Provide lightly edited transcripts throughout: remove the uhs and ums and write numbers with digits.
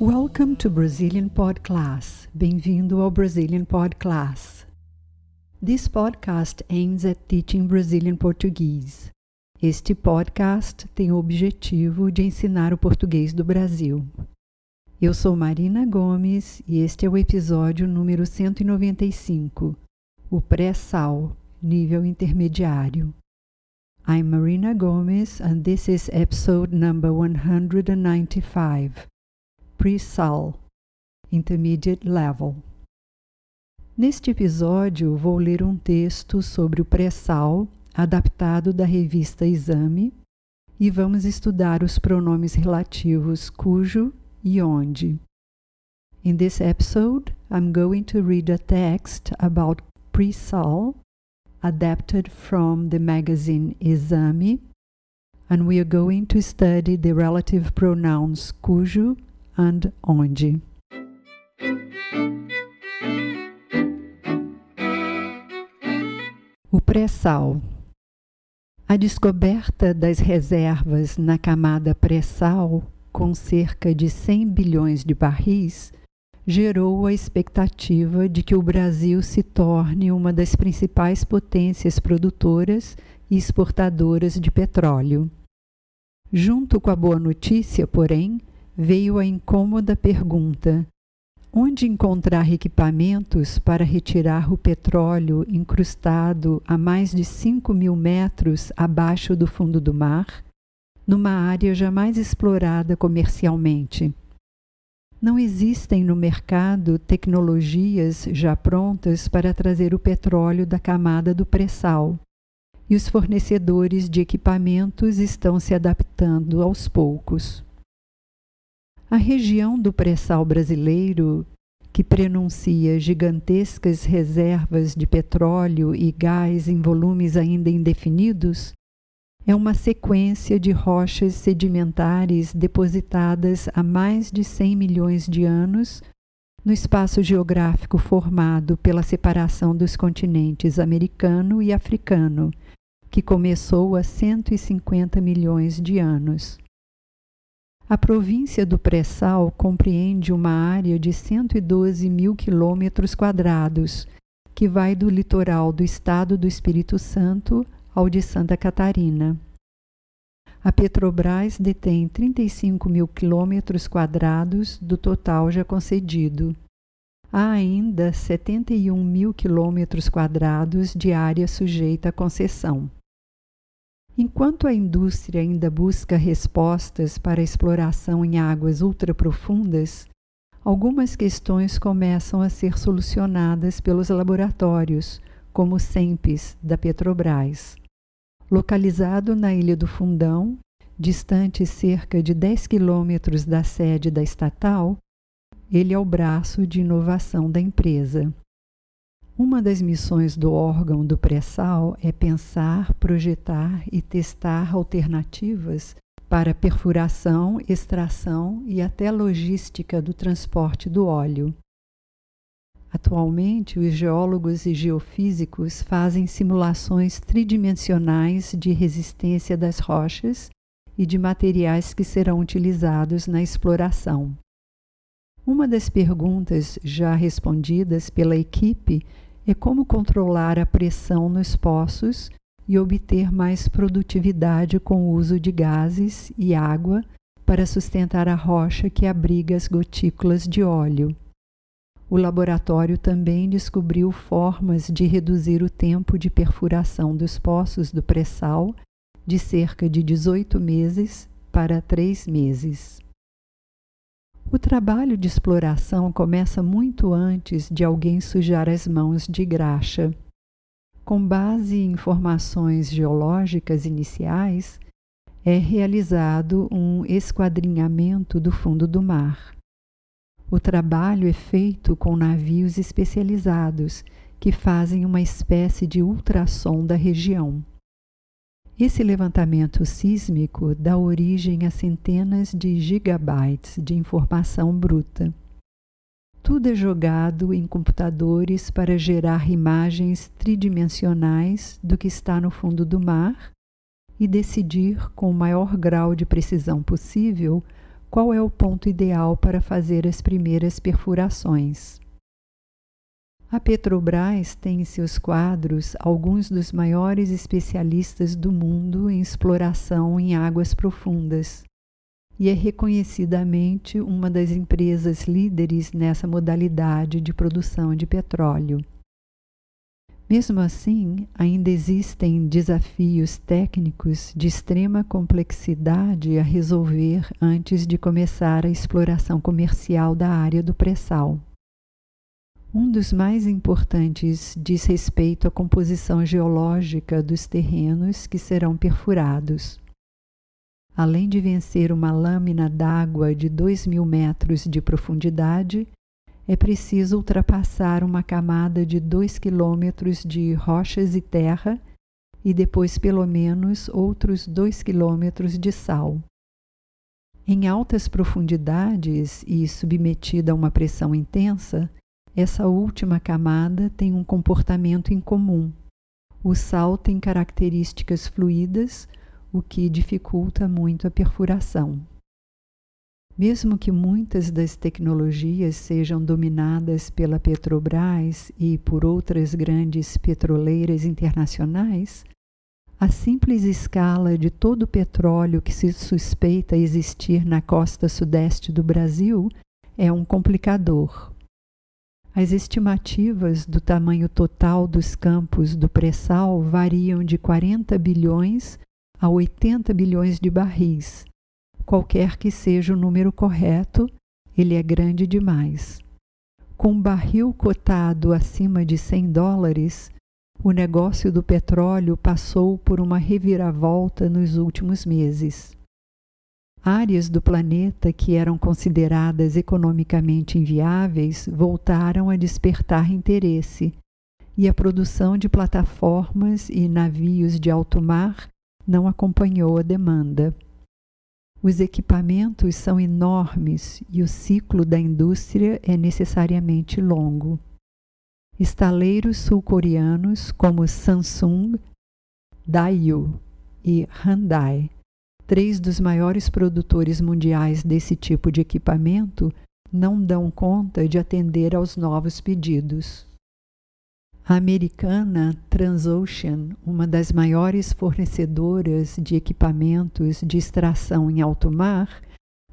Welcome to Brazilian Pod Class. Bem-vindo ao Brazilian Pod Class. This podcast aims at teaching Brazilian Portuguese. Este podcast tem o objetivo de ensinar o português do Brasil. Eu sou Marina Gomes e este é o episódio número 195, o pré-sal, nível intermediário. I'm Marina Gomes and this is episode number 195, Pre-Sal, Intermediate Level. Neste episódio, vou ler um texto sobre o pré-sal, adaptado da revista Exame, e vamos estudar os pronomes relativos cujo e onde. In this episode, I'm going to read a text about pre-sal, adapted from the magazine Exame, and we are going to study the relative pronouns cujo and onde. O pré-sal. A descoberta das reservas na camada pré-sal, com cerca de 100 bilhões de barris, gerou a expectativa de que o Brasil se torne uma das principais potências produtoras e exportadoras de petróleo. Junto com a boa notícia, porém, veio a incômoda pergunta: onde encontrar equipamentos para retirar o petróleo incrustado a mais de 5.000 metros abaixo do fundo do mar, numa área jamais explorada comercialmente? Não existem no mercado tecnologias já prontas para trazer o petróleo da camada do pré-sal, e os fornecedores de equipamentos estão se adaptando aos poucos. A região do pré-sal brasileiro, que prenuncia gigantescas reservas de petróleo e gás em volumes ainda indefinidos, é uma sequência de rochas sedimentares depositadas há mais de 100 milhões de anos no espaço geográfico formado pela separação dos continentes americano e africano, que começou há 150 milhões de anos. A província do pré-sal compreende uma área de 112 mil quilômetros quadrados, que vai do litoral do estado do Espírito Santo ao de Santa Catarina. A Petrobras detém 35 mil quilômetros quadrados do total já concedido. Há ainda 71 mil quilômetros quadrados de área sujeita à concessão. Enquanto a indústria ainda busca respostas para a exploração em águas ultraprofundas, algumas questões começam a ser solucionadas pelos laboratórios, como o SEMPES, da Petrobras. Localizado na Ilha do Fundão, distante cerca de 10 quilômetros da sede da estatal, ele é o braço de inovação da empresa. Uma das missões do órgão do pré-sal é pensar, projetar e testar alternativas para perfuração, extração e até logística do transporte do óleo. Atualmente, os geólogos e geofísicos fazem simulações tridimensionais de resistência das rochas e de materiais que serão utilizados na exploração. Uma das perguntas já respondidas pela equipe é como controlar a pressão nos poços e obter mais produtividade com o uso de gases e água para sustentar a rocha que abriga as gotículas de óleo. O laboratório também descobriu formas de reduzir o tempo de perfuração dos poços do pré-sal de cerca de 18 meses para 3 meses. O trabalho de exploração começa muito antes de alguém sujar as mãos de graxa. Com base em informações geológicas iniciais, é realizado um esquadrinhamento do fundo do mar. O trabalho é feito com navios especializados que fazem uma espécie de ultrassom da região. Esse levantamento sísmico dá origem a centenas de gigabytes de informação bruta. Tudo é jogado em computadores para gerar imagens tridimensionais do que está no fundo do mar e decidir com o maior grau de precisão possível qual é o ponto ideal para fazer as primeiras perfurações. A Petrobras tem em seus quadros alguns dos maiores especialistas do mundo em exploração em águas profundas e é reconhecidamente uma das empresas líderes nessa modalidade de produção de petróleo. Mesmo assim, ainda existem desafios técnicos de extrema complexidade a resolver antes de começar a exploração comercial da área do pré-sal. Um dos mais importantes diz respeito à composição geológica dos terrenos que serão perfurados. Além de vencer uma lâmina d'água de 2.000 metros de profundidade, é preciso ultrapassar uma camada de 2 quilômetros de rochas e terra e depois pelo menos outros 2 quilômetros de sal. Em altas profundidades e submetida a uma pressão intensa, essa última camada tem um comportamento incomum. O sal tem características fluídas, o que dificulta muito a perfuração. Mesmo que muitas das tecnologias sejam dominadas pela Petrobras e por outras grandes petroleiras internacionais, a simples escala de todo o petróleo que se suspeita existir na costa sudeste do Brasil é um complicador. As estimativas do tamanho total dos campos do pré-sal variam de 40 bilhões a 80 bilhões de barris. Qualquer que seja o número correto, ele é grande demais. Com um barril cotado acima de $100, o negócio do petróleo passou por uma reviravolta nos últimos meses. Áreas do planeta que eram consideradas economicamente inviáveis voltaram a despertar interesse, e a produção de plataformas e navios de alto mar não acompanhou a demanda. Os equipamentos são enormes e o ciclo da indústria é necessariamente longo. Estaleiros sul-coreanos como Samsung, Daewoo e Hyundai, 3 dos maiores produtores mundiais desse tipo de equipamento, não dão conta de atender aos novos pedidos. A americana Transocean, uma das maiores fornecedoras de equipamentos de extração em alto mar,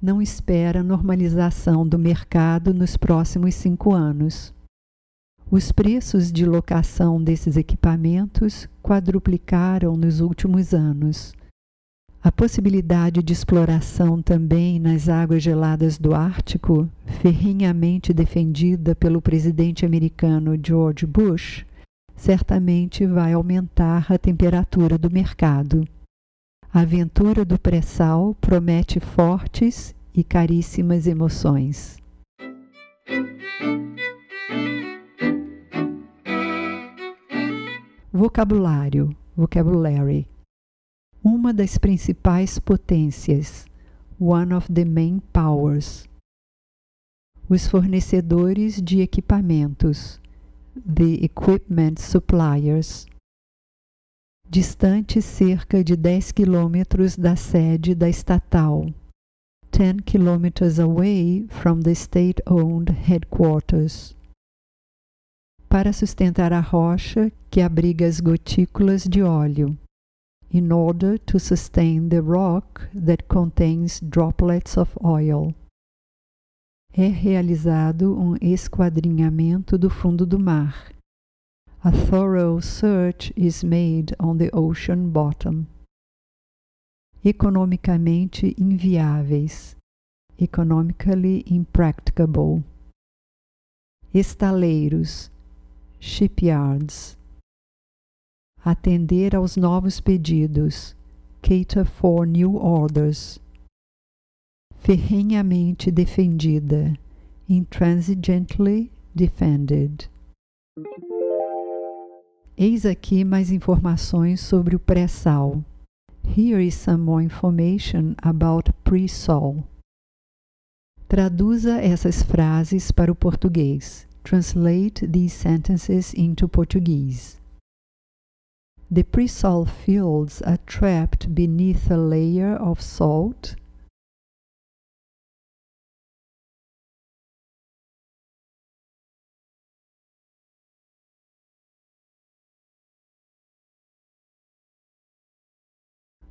não espera normalização do mercado nos próximos 5 anos. Os preços de locação desses equipamentos quadruplicaram nos últimos anos. A possibilidade de exploração também nas águas geladas do Ártico, ferrenhamente defendida pelo presidente americano George Bush, certamente vai aumentar a temperatura do mercado. A aventura do pré-sal promete fortes e caríssimas emoções. Vocabulário, vocabulary. Uma das principais potências, one of the main powers. Os fornecedores de equipamentos, the equipment suppliers. Distante cerca de 10 quilômetros da sede da estatal, 10 kilometers away from the state-owned headquarters. Para sustentar a rocha que abriga as gotículas de óleo, in order to sustain the rock that contains droplets of oil. É realizado um esquadrinhamento do fundo do mar. A thorough search is made on the ocean bottom. Economicamente inviáveis. Economically impracticable. Estaleiros. Shipyards. Atender aos novos pedidos, cater for new orders. Ferrenhamente defendida, intransigently defended. Eis aqui mais informações sobre o pré-sal. Here is some more information about pre-sal. Traduza essas frases para o português. Translate these sentences into Portuguese. The pre-sal fields are trapped beneath a layer of salt.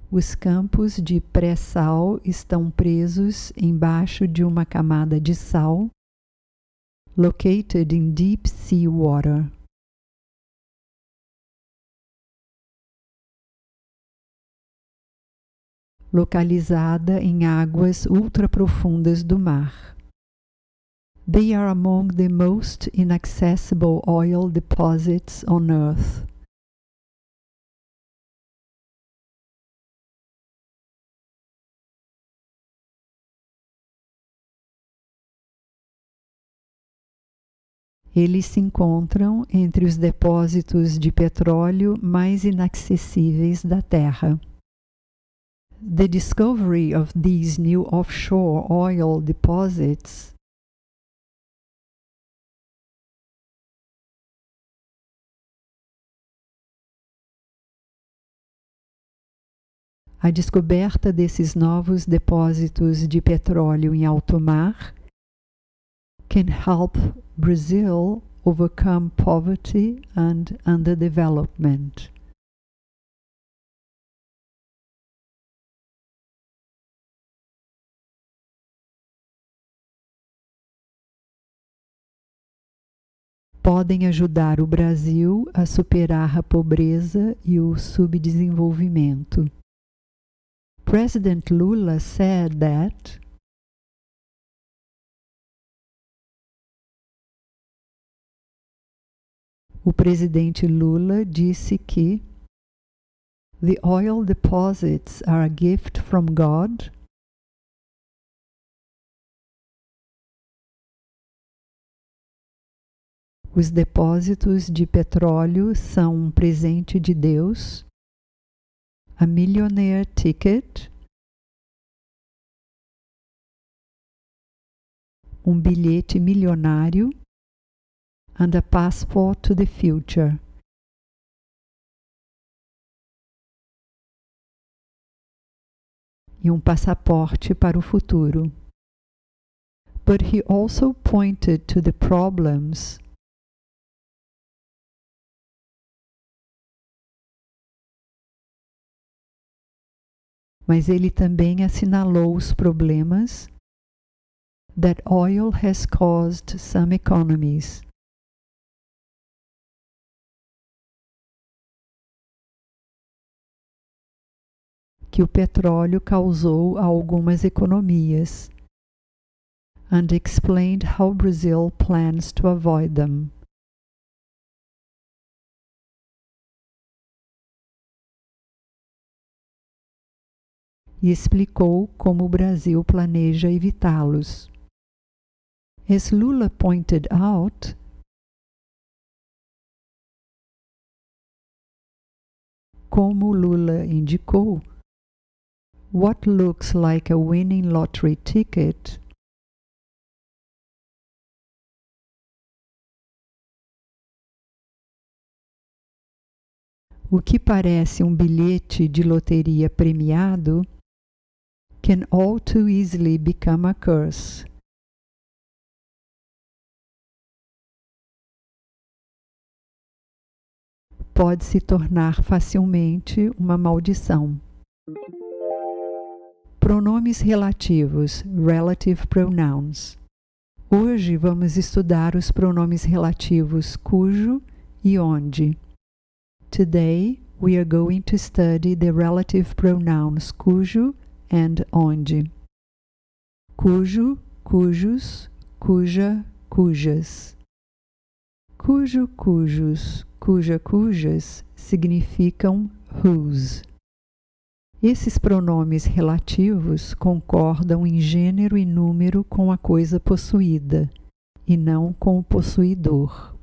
Os campos de pré-sal estão presos embaixo de uma camada de sal, located in deep sea water. Localizada em águas ultraprofundas do mar. They are among the most inaccessible oil deposits on Earth. Eles se encontram entre os depósitos de petróleo mais inacessíveis da Terra. The discovery of these new offshore oil deposits A descoberta desses novos depósitos de petróleo em alto mar can help Brazil overcome poverty and underdevelopment. Podem ajudar o Brasil a superar a pobreza e o subdesenvolvimento. President Lula said that O presidente Lula disse que the oil deposits are a gift from God Os depósitos de petróleo são um presente de Deus, a millionaire ticket, um bilhete milionário, and a passport to the future. E um passaporte para o futuro. But he also pointed to the problems Mas ele também assinalou os problemas that oil has caused some economies. Que o petróleo causou a algumas economias, and explained how Brazil plans to avoid them. E explicou como o Brasil planeja evitá-los. As Lula pointed out, como Lula indicou, what looks like a winning lottery ticket o que parece um bilhete de loteria premiado can all too easily become a curse. Pode se tornar facilmente uma maldição. Pronomes relativos, relative pronouns. Hoje vamos estudar os pronomes relativos cujo e onde. Today we are going to study the relative pronouns cujo and onde. Cujo, cujos, cuja, cujas. Cujo, cujos, cuja, cujas significam whose. Esses pronomes relativos concordam em gênero e número com a coisa possuída, e não com o possuidor.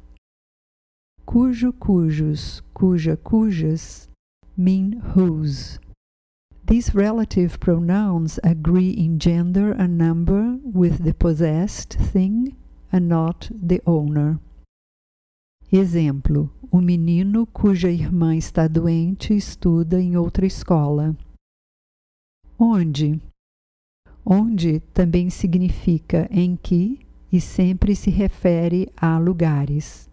Cujo, cujos, cuja, cujas mean whose. These relative pronouns agree in gender and number with the possessed thing and not the owner. Exemplo: o menino cuja irmã está doente estuda em outra escola. Onde? Onde também significa em que e sempre se refere a lugares.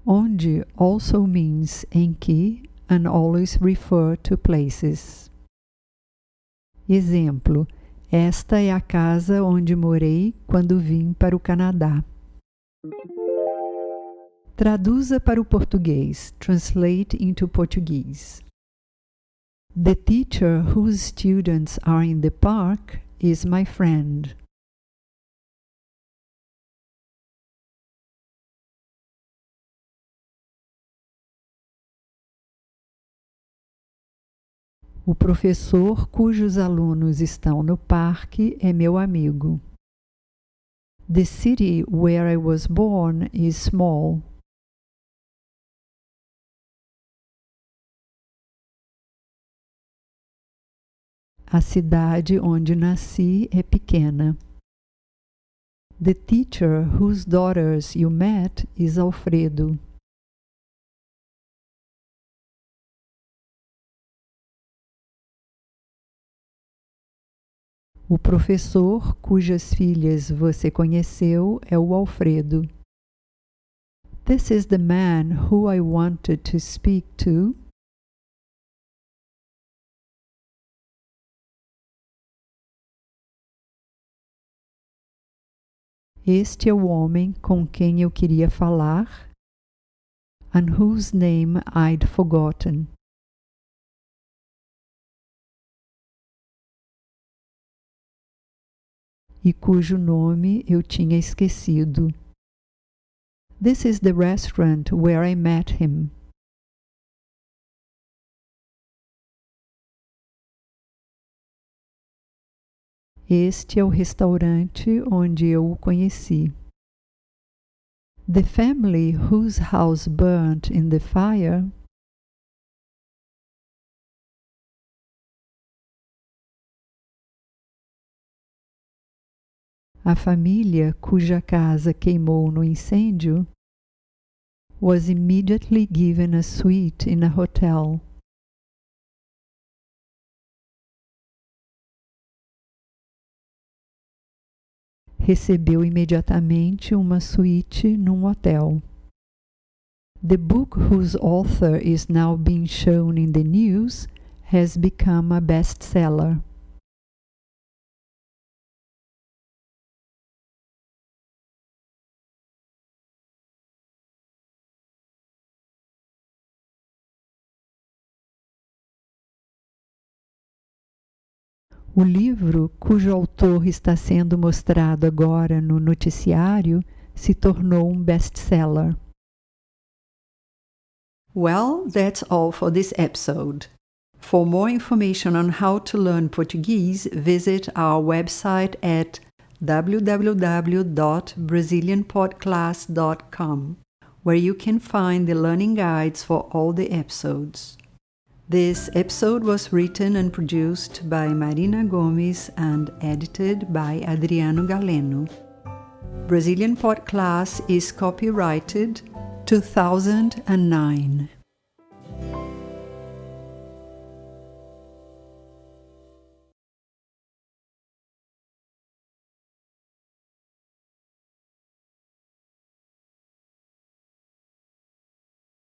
Onde also means em que and always refer to places. Exemplo: esta é a casa onde morei quando vim para o Canadá. Traduza para o português. Translate into Portuguese. The teacher whose students are in the park is my friend. O professor cujos alunos estão no parque é meu amigo. The city where I was born is small. A cidade onde nasci é pequena. The teacher whose daughters you met is Alfredo. O professor cujas filhas você conheceu é o Alfredo. This is the man who I wanted to speak to. Este é o homem com quem eu queria falar, and whose name I'd forgotten. E cujo nome eu tinha esquecido. This is the restaurant where I met him. Este é o restaurante onde eu o conheci. The family whose house burnt in the fire. A família cuja casa queimou no incêndio was immediately given a suite in a hotel. Recebeu imediatamente uma suíte num hotel. The book whose author is now being shown in the news has become a bestseller. O livro cujo autor está sendo mostrado agora no noticiário se tornou um best-seller. Well, that's all for this episode. For more information on how to learn Portuguese, visit our website at www.brazilianpodclass.com, where you can find the learning guides for all the episodes. This episode was written and produced by Marina Gomes and edited by Adriano Galeno. Brazilian Podcast is copyrighted 2009.